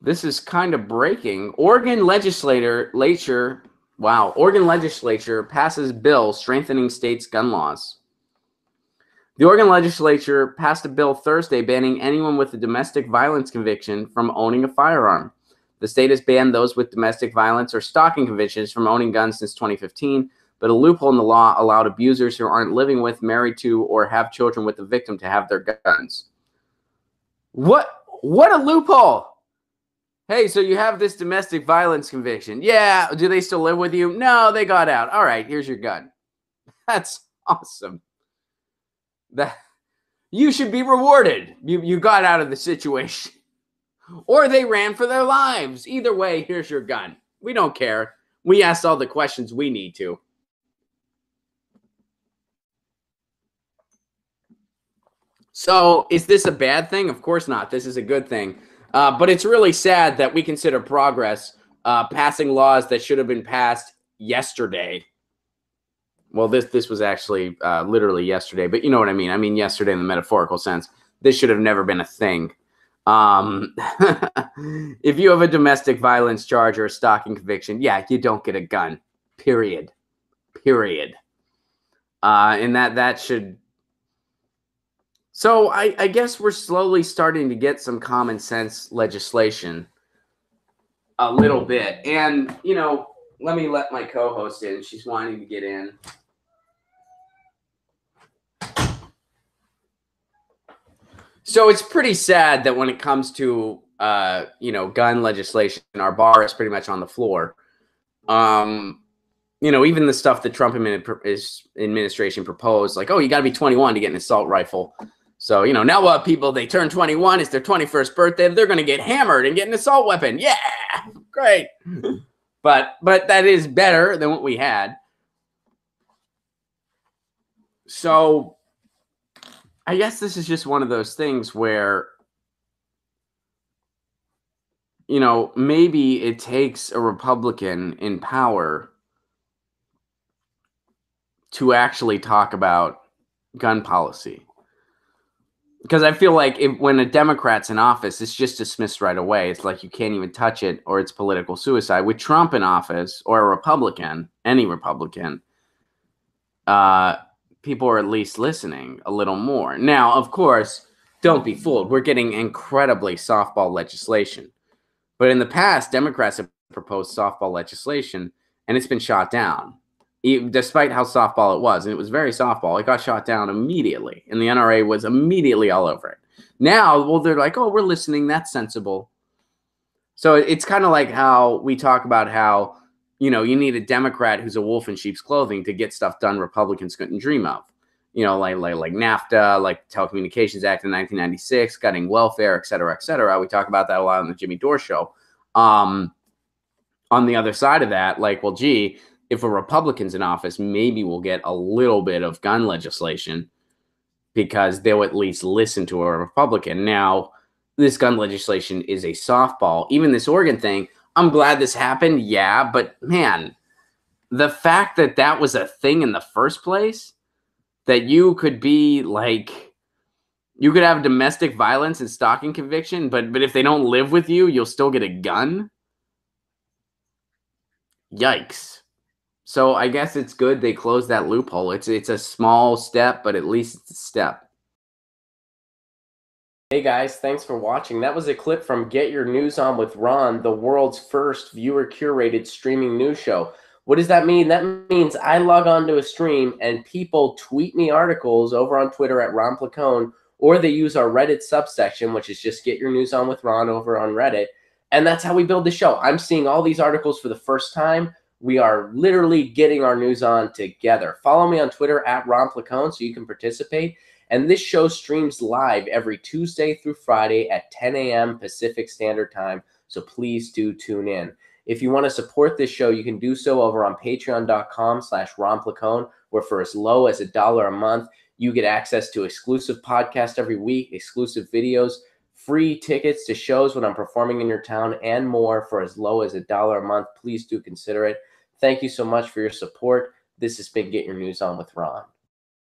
This is kind of breaking. Oregon legislature passes bill strengthening states' gun laws. The Oregon legislature passed a bill Thursday banning anyone with a domestic violence conviction from owning a firearm. The state has banned those with domestic violence or stalking convictions from owning guns since 2015, but a loophole in the law allowed abusers who aren't living with, married to, or have children with the victim to have their guns. What a loophole! Hey, so you have this domestic violence conviction. Yeah, do they still live with you? No, they got out. All right, here's your gun. That's awesome. That you should be rewarded. You got out of the situation. Or they ran for their lives. Either way, here's your gun. We don't care. We asked all the questions we need to. So is this a bad thing? Of course not. This is a good thing. But it's really sad that we consider progress passing laws that should have been passed yesterday. Well, this was actually literally yesterday, but you know what I mean. I mean yesterday in the metaphorical sense. This should have never been a thing. If you have a domestic violence charge or a stalking conviction, yeah, you don't get a gun. Period. And that should... So I guess we're slowly starting to get some common sense legislation a little bit. And, you know, let me let my co-host in. She's wanting to get in. So it's pretty sad that when it comes to, you know, gun legislation, our bar is pretty much on the floor. You know, even the stuff the Trump administration proposed, like, oh, you got to be 21 to get an assault rifle. So, you know, now people, they turn 21, it's their 21st birthday, they're going to get hammered and get an assault weapon. Yeah, great. But that is better than what we had. So I guess this is just one of those things where, you know, maybe it takes a Republican in power to actually talk about gun policy. Because I feel like when a Democrat's in office, it's just dismissed right away. It's like you can't even touch it, or it's political suicide. With Trump in office, or a Republican, any Republican, people are at least listening a little more. Now, of course, don't be fooled. We're getting incredibly softball legislation. But in the past, Democrats have proposed softball legislation, and it's been shot down. Despite how softball it was, and it was very softball, it got shot down immediately, and the NRA was immediately all over it. Now, well, they're like, oh, we're listening, that's sensible. So it's kind of like how we talk about how, you know, you need a Democrat who's a wolf in sheep's clothing to get stuff done Republicans couldn't dream of. You know, like NAFTA, like the Telecommunications Act in 1996, cutting welfare, et cetera, et cetera. We talk about that a lot on the Jimmy Dore show. On the other side of that, like, well, gee, if a Republican's in office, maybe we'll get a little bit of gun legislation because they'll at least listen to a Republican. Now, this gun legislation is a softball. Even this Oregon thing, I'm glad this happened, yeah, but man, the fact that that was a thing in the first place, that you could be like, you could have domestic violence and stalking conviction, but if they don't live with you, you'll still get a gun? Yikes. So I guess it's good they closed that loophole. It's a small step, but at least it's a step. Hey guys, thanks for watching. That was a clip from Get Your News On with Ron, the world's first viewer-curated streaming news show. What does that mean? That means I log on to a stream and people tweet me articles over on Twitter at Ron Placone, or they use our Reddit subsection, which is just Get Your News On with Ron over on Reddit. And that's how we build the show. I'm seeing all these articles for the first time. We are literally getting our news on together. Follow me on Twitter at Ron Placone so you can participate. And this show streams live every Tuesday through Friday at 10 a.m. Pacific Standard Time. So please do tune in. If you want to support this show, you can do so over on patreon.com/Ron Placone, where for as low as $1 a month, you get access to exclusive podcasts every week, exclusive videos, free tickets to shows when I'm performing in your town, and more for as low as $1 a month. Please do consider it. Thank you so much for your support. This has been Get Your News On with Ron.